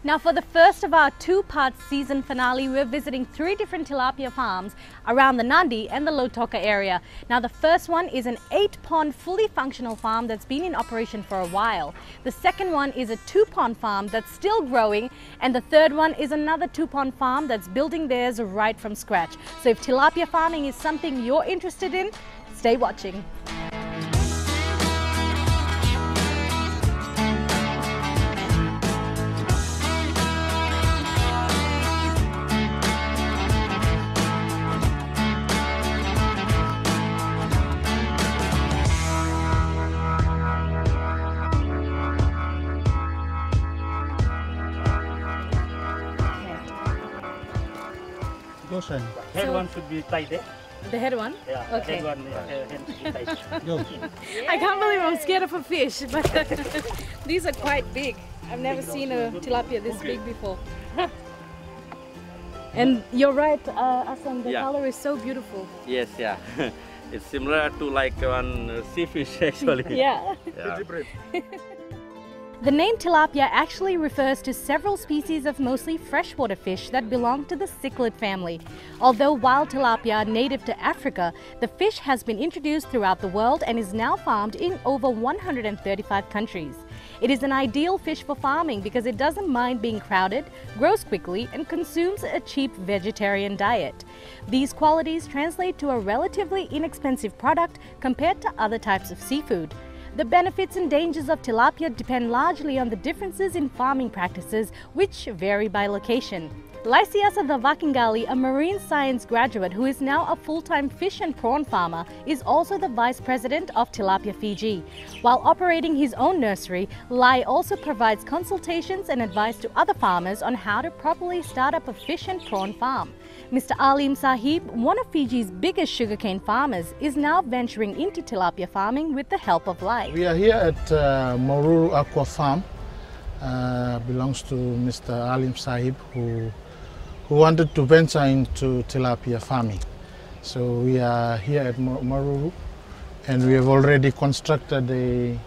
Now for the first of our two-part season finale, we're visiting 3 different tilapia farms around the Nandi and the Lautoka area. Now the first one is an 8-pond fully functional farm that's been in operation for a while. The second one is a 2-pond farm that's still growing, and the third one is another 2-pond farm that's building theirs right from scratch. So if tilapia farming is something you're interested in, stay watching. Head one should be tied there. The head one? Yeah, okay. the head one head should be tied. I can't believe I'm scared of a fish, but these are quite big. I've never seen a tilapia this big before. And you're right, Asan, the color is so beautiful. Yes, yeah. It's similar to like one sea fish actually. Yeah. The name tilapia actually refers to several species of mostly freshwater fish that belong to the cichlid family. Although wild tilapia are native to Africa, the fish has been introduced throughout the world and is now farmed in over 135 countries. It is an ideal fish for farming because it doesn't mind being crowded, grows quickly, and consumes a cheap vegetarian diet. These qualities translate to a relatively inexpensive product compared to other types of seafood. The benefits and dangers of tilapia depend largely on the differences in farming practices, which vary by location. Laisiasa Cavakiqali, a marine science graduate who is now a full-time fish and prawn farmer, is also the vice president of Tilapia Fiji. While operating his own nursery, Lai also provides consultations and advice to other farmers on how to properly start up a fish and prawn farm. Mr. Alim Saheeb, one of Fiji's biggest sugarcane farmers, is now venturing into tilapia farming with the help of Lai. We are here at Maruru Aqua Farm. Belongs to Mr. Alim Saheeb, who wanted to venture into tilapia farming. So we are here at Maruru, and we have already constructed a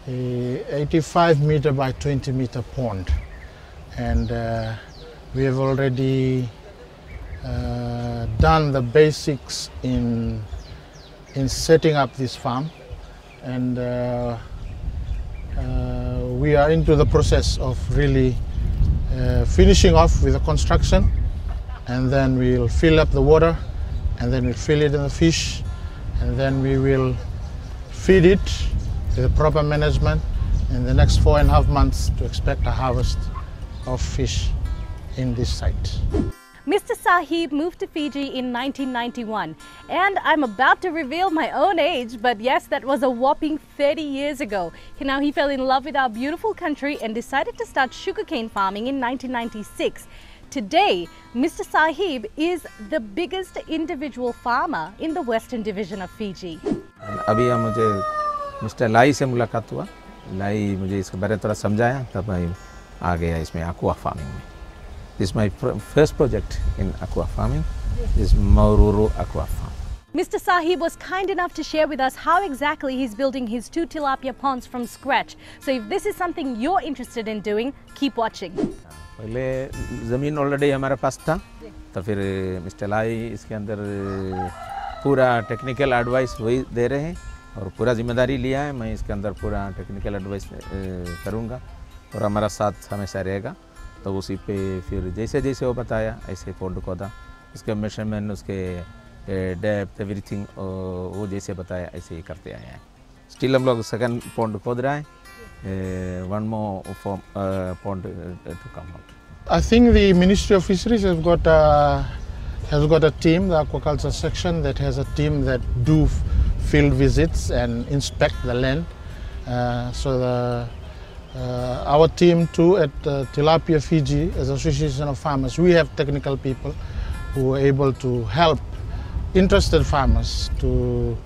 85 meter by 20 meter pond, and we have already done the basics in setting up this farm, and we are into the process of really finishing off with the construction, and then we'll fill up the water, and then we'll fill it in the fish, and then we will feed it with the proper management in the next 4.5 months to expect a harvest of fish in this site. Mr. Saheeb moved to Fiji in 1991, and I'm about to reveal my own age, but yes, that was a whopping 30 years ago. Now he fell in love with our beautiful country and decided to start sugarcane farming in 1996. Today, Mr. Saheeb is the biggest individual farmer in the Western Division of Fiji. अभी मुझे mister लाई से मुलाकात हुआ, लाई मुझे इसके बारे में थोड़ा समझाया, तब मैं आ गया इसमें aqua farming में. This is my first project in aqua farming. This is Maruru Aqua Farm. Mr. Saheeb was kind enough to share with us how exactly he's building his 2 tilapia ponds from scratch. So if this is something you're interested in doing, keep watching. पहले ज़मीन already हमारे पास था, तो फिर mister लाई इसके अंदर पूरा technical advice वही दे रहे हैं और पूरा जिम्मेदारी लिया है. मैं इसके अंदर पूरा टेक्निकल एडवाइस करूँगा और हमारा साथ हमेशा रहेगा. तो उसी पे फिर जैसे जैसे वो बताया ऐसे पॉन्ड खोदा, उसके मेजरमेंट, उसके डेप्थ, एवरीथिंग वो जैसे बताया ऐसे ही करते आए हैं. स्टिल हम लोग सेकंड पॉन्ड खोद रहे हैं. One more pond to come out. I think the Ministry of Fisheries has got a team, the aquaculture section, that has a team that do field visits and inspect the land. Our team too at Tilapia Fiji, as Association of Farmers, we have technical people who are able to help interested farmers to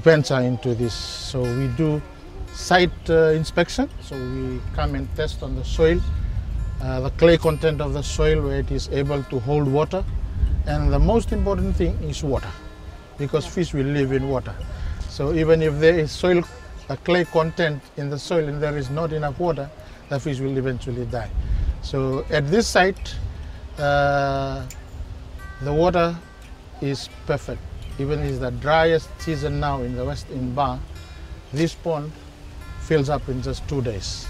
venture into this. So we do site inspection, so we come and test on the soil, the clay content of the soil, where it is able to hold water, and the most important thing is water, because fish will live in water. So even if there is clay content in the soil and there is not enough water, the fish will eventually die. So at this site, the water is perfect. Even it's the driest season now in the west in Ba, this pond fills up in just 2 days.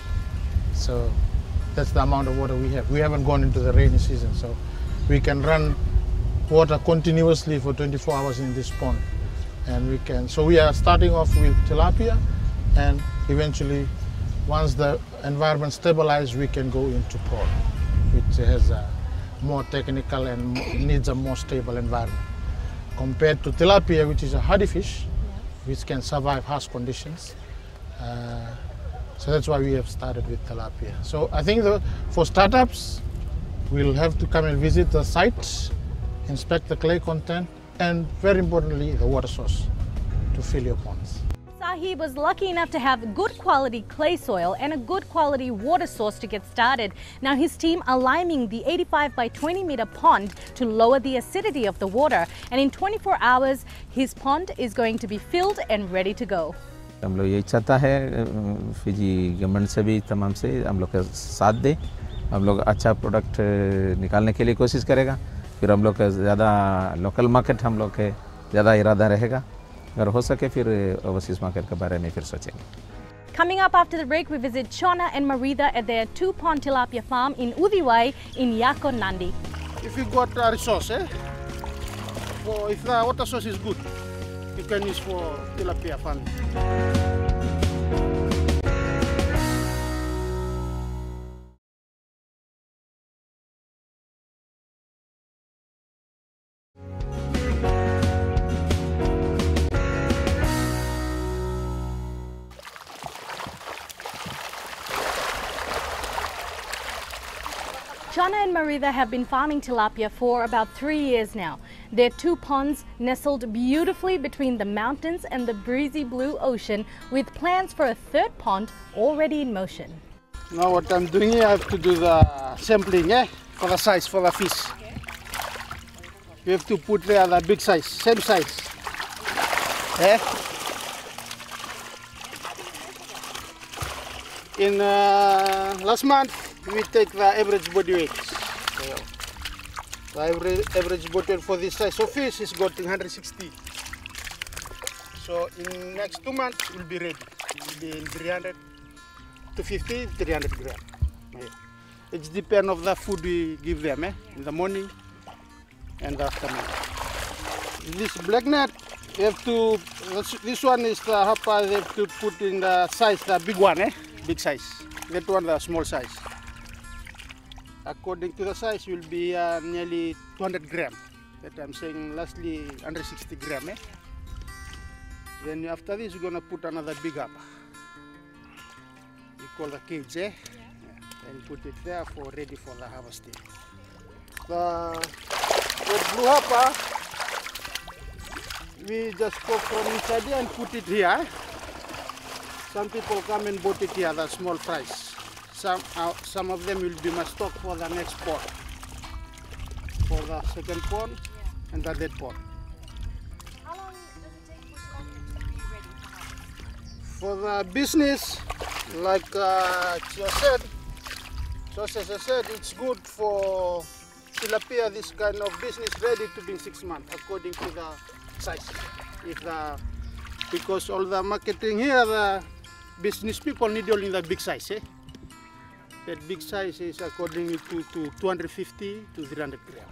So that's the amount of water we have. We haven't gone into the rainy season, so we can run water continuously for 24 hours in this pond. And so we are starting off with tilapia, and eventually once the environment stabilizes, we can go into prawn, which has a more technical and needs a more stable environment. Compared to tilapia, which is a hardy fish, which can survive harsh conditions. So that's why we have started with tilapia. So I think for startups, we'll have to come and visit the site, inspect the clay content, and very importantly, the water source to fill your ponds. Saheeb was lucky enough to have good quality clay soil and a good quality water source to get started. Now his team are liming the 85 by 20 meter pond to lower the acidity of the water, and in 24 hours his pond is going to be filled and ready to go. हम लोग यही चाहता है Fiji government से भी तमाम से हम लोग का साथ दे, हम लोग अच्छा प्रोडक्ट निकालने के लिए कोशिश करेगा, फिर हम लोग का ज़्यादा लोकल मार्केट हम लोग के ज़्यादा इरादा रहेगा, अगर हो सके फिर ओवरसीज मार्केट के बारे में फिर सोचेंगे. Coming up after the break, we visit Jona and Marica at their 2-pond tilapia farm in Udiwai in Yako, Nandi. If you got a resource, if the water source is good, you can use for tilapia farming. Jona and Marica have been farming tilapia for about 3 years now. Their 2 ponds nestled beautifully between the mountains and the breezy blue ocean, with plans for a 3rd pond already in motion. Now what I'm doing here, I have to do the sampling for the size for the fish. Okay. You have to put there the big size, same size. In last month, we take the average body weight. The average body weight for this size of fish is got 160. So in next 2 months, it will be ready. It will be in 300 to 50, 300 grams. It depends on the food we give them in the morning and the afternoon. This black net, you have to. This one is the hapa. They have to put in the size, the big one, big size. That one, the small size. According to the size, will be nearly 200 grams. That I'm saying, lastly 160 grams. Then after this, you're gonna put another big hapa. You call the cage, and put it there for ready for the harvesting. The blue hapa, we just pop from inside here and put it here. Some people come and bought it here, the small price. Some of them will be my stock for the next pond, for the 2nd pond and the 3rd pond. How long does it take for tilapia to be ready to harvest? For the business, like Geoces said, it's good for tilapia, this kind of business, ready to be in 6 months, according to the size. Because all the marketing here, the business people need only the big size. That big size is according to 250 to 300 grams.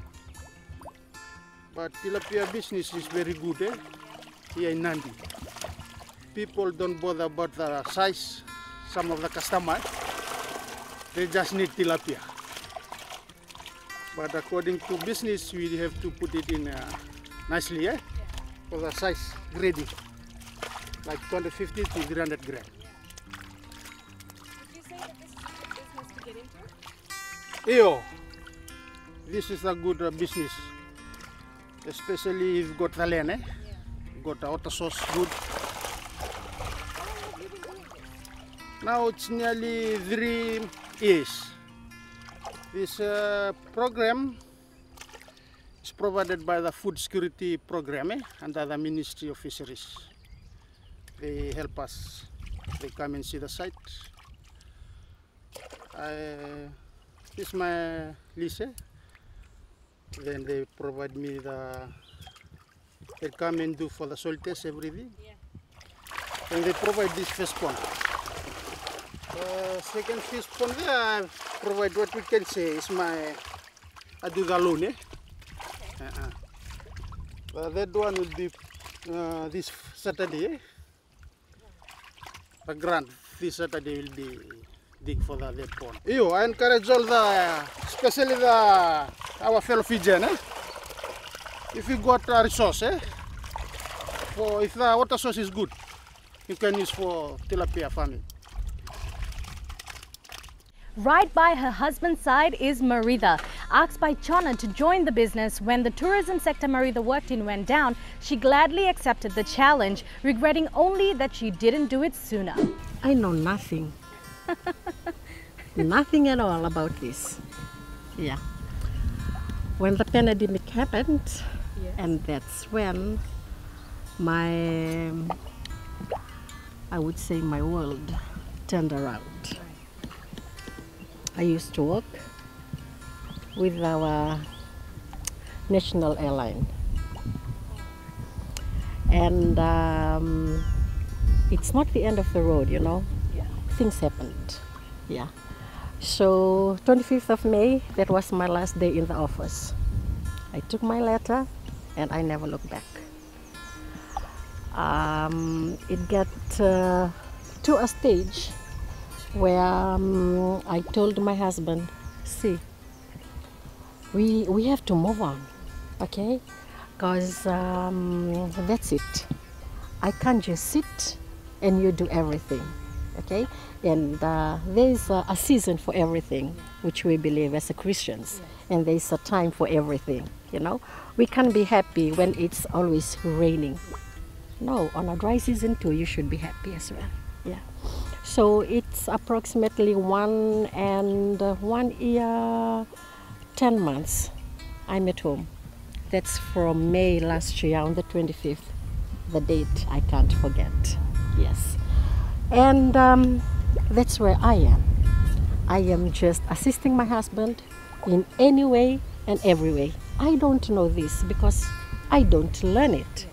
But tilapia business is very good here in Nandi. People don't bother about the size. Some of the customers, they just need tilapia. But according to business, we have to put it in nicely for the size grading, like 250 to 300 grams. Would you say that this is a good business to get into? This is a good business, especially if you've got the land, you've got the water source good. How long have you been doing this? Now it's nearly 3 years. This program is provided by the Food Security Program under the Ministry of Fisheries. They help us. They come and see the site. This is my lease. Then they provide me they come and do for the soil test everything. Yeah. And they provide this fish pond. Second fish pond there, I provide what we can say is I do the loan. That one will be this Saturday. A grant this Saturday will be dig for that pond. I encourage all especially our fellow Fijian. If you got a resource, if the water source is good, you can use for tilapia farming. Right by her husband's side is Marica. Asked by Jona to join the business when the tourism sector Marica worked in went down, she gladly accepted the challenge, regretting only that she didn't do it sooner. I know nothing. Nothing at all about this. Yeah. When the pandemic happened, yes. And that's when I would say my world turned around. I used to work with our national airline, and it's not the end of the road, Yeah. Things happened, yeah. So 25th of May, that was my last day in the office. I took my letter and I never looked back. It got to a stage where I told my husband, see, we have to move on, okay? Because that's it. I can't just sit and you do everything, okay? And there's a season for everything, which we believe as a Christians, and there's a time for everything, We can't be happy when it's always raining. No, on a dry season too, you should be happy as well, yeah. So it's approximately 1 year, 10 months I'm at home. That's from May last year on the 25th, the date I can't forget, yes. And that's where I am. I am just assisting my husband in any way and every way. I don't know this because I don't learn it.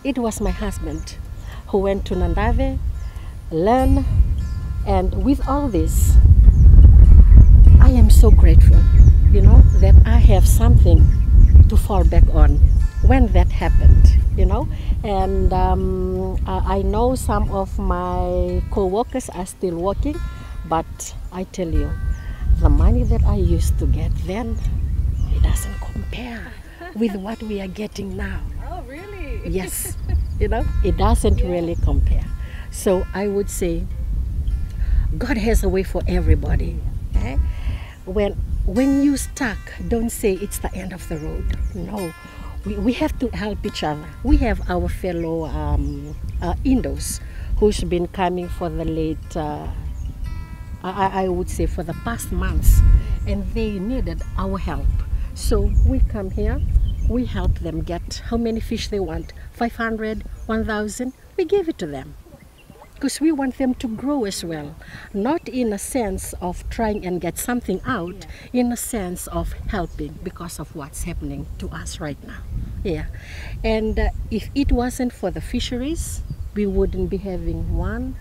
It was my husband who went to Nandave, learn, and with all this, I am so grateful, that I have something to fall back on when that happened, And I know some of my co-workers are still working, but I tell you, the money that I used to get then, it doesn't compare with what we are getting now. Oh, really? Yes, it doesn't really compare. So I would say, God has a way for everybody. Eh? When you stuck, don't say it's the end of the road. No, we have to help each other. We have our fellow Indos who's been coming for the late, I would say for the past months, and they needed our help. So we come here, we help them get how many fish they want, 500, 1,000, we give it to them. Because we want them to grow as well, not in a sense of trying and get something out, in a sense of helping because of what's happening to us right now. Yeah, and if it wasn't for the fisheries, we wouldn't be having one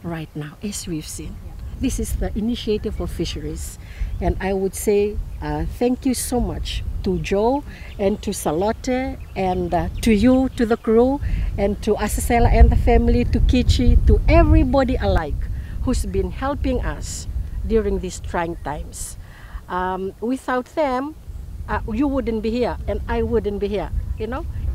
right now, as we've seen. This is the initiative of fisheries, and I would say thank you so much to Joe and to Salote and to you, to the crew, and to Asasela and the family, to Kichi, to everybody alike who's been helping us during these trying times. Without them, you wouldn't be here and I wouldn't be here,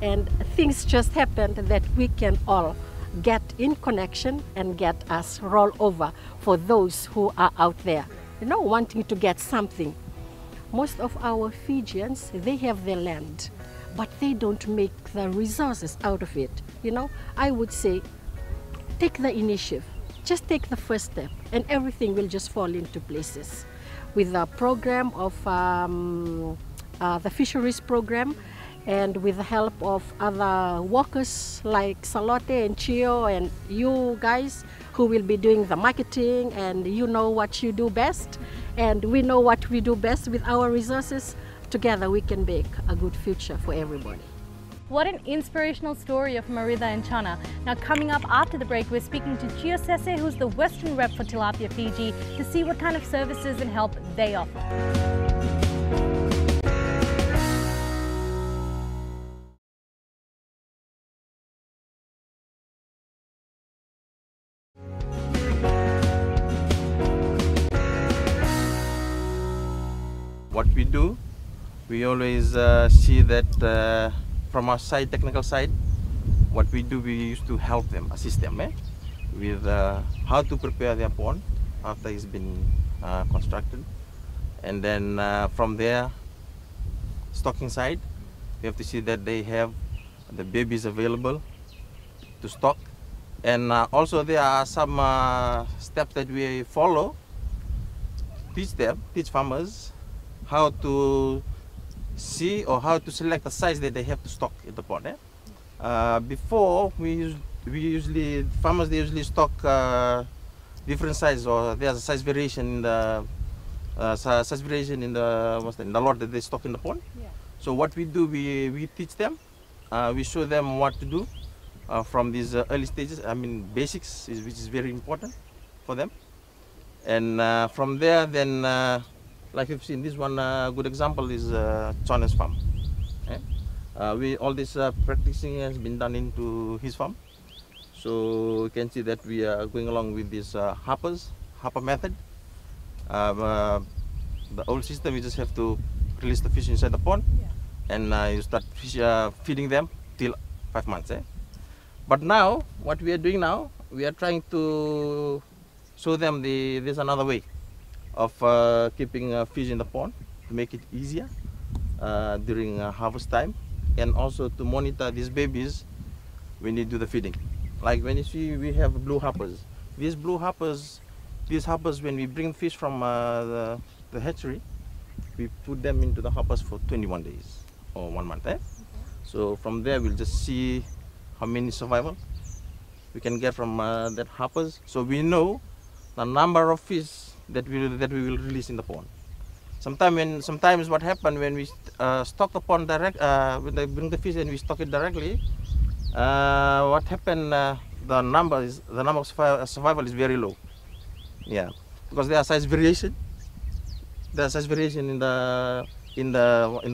and things just happened that we can all get in connection and get us roll over for those who are out there, wanting to get something. Most of our Fijians, they have their land, but they don't make the resources out of it. I would say, take the initiative, just take the first step, and everything will just fall into places. With the program of the fisheries program, and with the help of other workers like Salote and Chio and you guys, who will be doing the marketing, and you know what you do best, and we know what we do best with our resources. Together we can make a good future for everybody. What an inspirational story of Marica and Jona. Now coming up after the break, we're speaking to Jiosese, who's the Western rep for Tilapia Fiji, to see what kind of services and help they offer. What we do, we always see that from our side, technical side, what we do, we used to help them, assist them with how to prepare their pond after it's been constructed. And then from there, stocking side, we have to see that they have the babies available to stock. And also there are some steps that we follow, teach farmers how to see or how to select the size that they have to stock in the pond. Before farmers they usually stock different size, or there's a size variation in the in the lot that they stock in the pond. Yeah. So what we do, we teach them, we show them what to do from these early stages. I mean basics, which is very important for them. And from there, then like you've seen, this one good example is Jona's farm. All this practicing has been done into his farm. So you can see that we are going along with this hopper method. The old system, you just have to release the fish inside the pond, and you start feeding them till 5 months. But now, what we are doing now, we are trying to show them there's another way of keeping fish in the pond to make it easier during harvest time, and also to monitor these babies when you do the feeding. Like when you see, we have blue hoppers. These hoppers, when we bring fish from the hatchery, we put them into the hoppers for 21 days or 1 month. So from there, we'll just see how many survival we can get from that hoppers. So we know the number of fish that we will release in the pond. Sometimes what happens when we stock the pond direct, when they bring the fish and we stock it directly, what happened? The number of survival is very low. Yeah, because there are size variation. There are size variation in the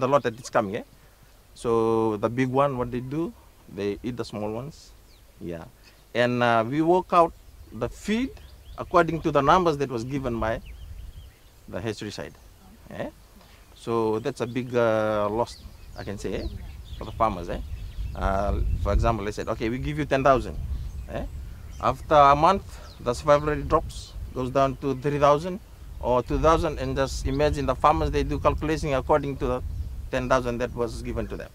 lot that is coming. So the big one, what they do, they eat the small ones. Yeah, and we work out the feed according to the numbers that was given by the hatchery side. So that's a big loss, I can say, for the farmers. For example, they said, okay, we give you 10,000. After a month, the survival rate drops, goes down to 3,000 or 2,000, and just imagine the farmers, they do calculation according to the 10,000 that was given to them.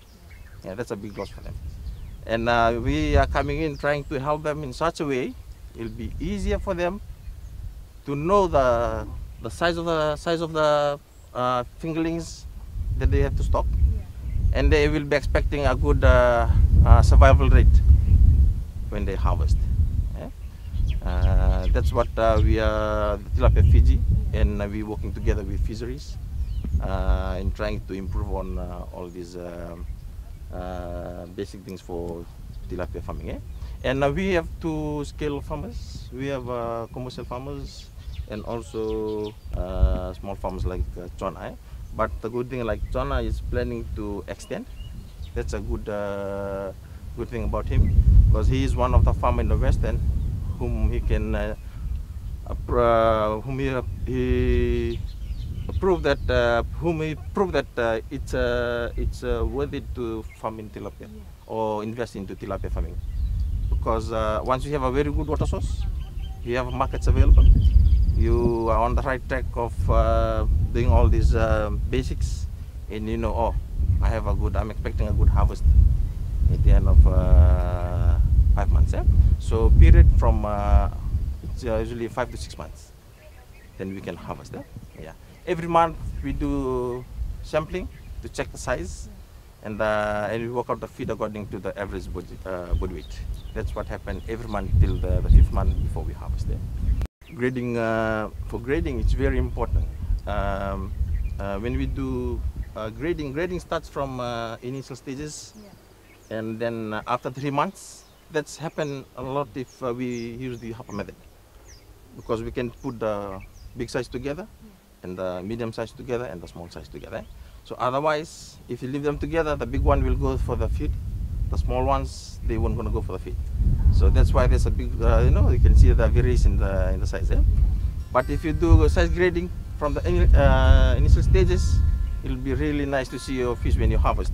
Yeah, that's a big loss for them. And we are coming in trying to help them in such a way, it'll be easier for them to know the size of the fingerlings that they have to stock, and they will be expecting a good survival rate when they harvest. That's what we are, Tilapia Fiji, and we're working together with fisheries in trying to improve on all these basic things for tilapia farming. And we have two scale farmers. We have commercial farmers and also small farmers like Jona. But the good thing, like Jona is planning to extend. That's a good thing about him, because he is one of the farmers in the West End whom he can he proved that it's worthy to farm in tilapia or invest into tilapia farming, because once you have a very good water source, you have markets available, you are on the right track of doing all these basics, and you know, oh, I'm expecting a good harvest at the end of 5 months. So period from it's usually 5 to 6 months, then we can harvest. Yeah. Every month we do sampling to check the size, and we work out the feed according to the average body weight. That's what happened every month till the 5th month before we harvest them. Grading, for grading, it's very important. When we do grading starts from initial stages, and then after 3 months, that's happened a lot if we use the hopper method, because we can put the big size together and the medium size together and the small size together. So otherwise, if you leave them together, the big one will go for the feed, the small ones, they won't gonna go for the feed. So that's why there's a big, you can see the variation in the size. But if you do size grading from the initial stages, it'll be really nice to see your fish when you harvest.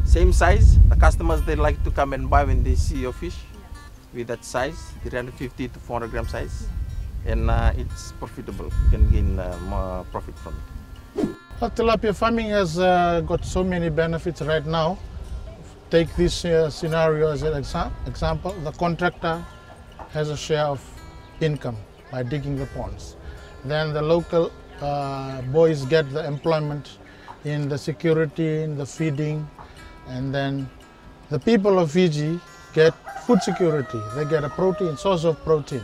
Same size, the customers, they like to come and buy when they see your fish with that size, 350 to 400 gram size, and it's profitable. You can gain more profit from it. Well, tilapia farming has got so many benefits right now. Take this scenario as an example. The contractor has a share of income by digging the ponds. Then the local boys get the employment in the security, in the feeding, and then the people of Fiji get food security. They get a source of protein.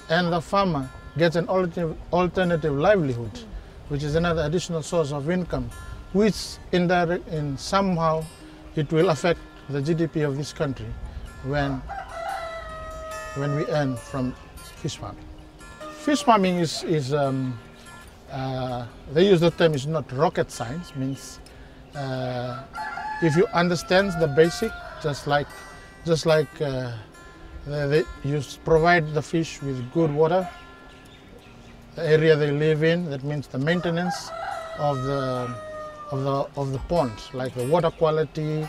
And the farmer gets an alternative livelihood, which is another additional source of income, which somehow it will affect the GDP of this country when we earn from fish farming. Fish farming they use the term, is not rocket science, means if you understand the basic, just like you provide the fish with good water, the area they live in, that means the maintenance of the ponds, like the water quality,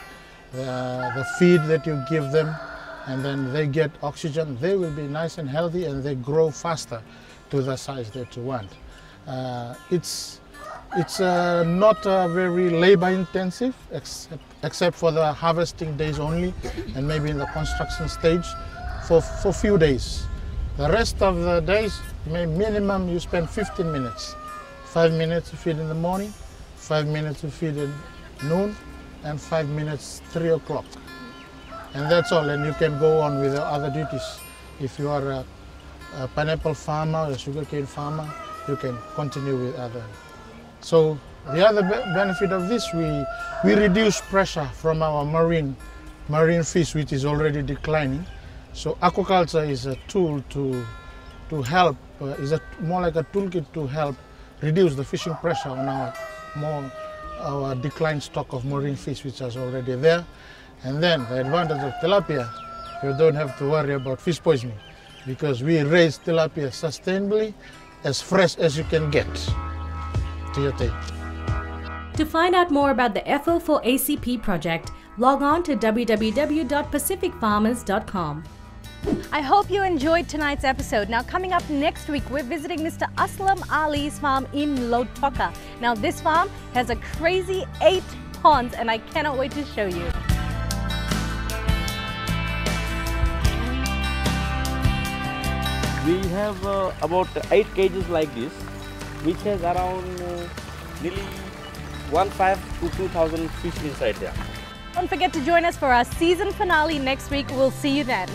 the feed that you give them, and then they get oxygen, they will be nice and healthy and they grow faster to the size that you want. It's not very labor intensive, except for the harvesting days only, and maybe in the construction stage for a few days. The rest of the days, minimum you spend 15 minutes. 5 minutes to feed in the morning, 5 minutes to feed in noon, and 5 minutes 3 o'clock. And that's all, and you can go on with the other duties. If you are a pineapple farmer or a sugarcane farmer, you can continue with other. So the other benefit of this, we reduce pressure from our marine fish, which is already declining. So aquaculture is a tool to help, more like a toolkit to help reduce the fishing pressure on our declined stock of marine fish, which is already there. And then the advantage of tilapia, you don't have to worry about fish poisoning, because we raise tilapia sustainably, as fresh as you can get to your table. To find out more about the FO4ACP project, log on to www.pacificfarmers.com. I hope you enjoyed tonight's episode. Now, coming up next week, we're visiting Mr. Aslam Ali's farm in Lautoka. Now, this farm has a crazy 8 ponds, and I cannot wait to show you. We have about 8 cages like this, which has around nearly 1,500 to 2,000 fish inside there. Don't forget to join us for our season finale next week. We'll see you then.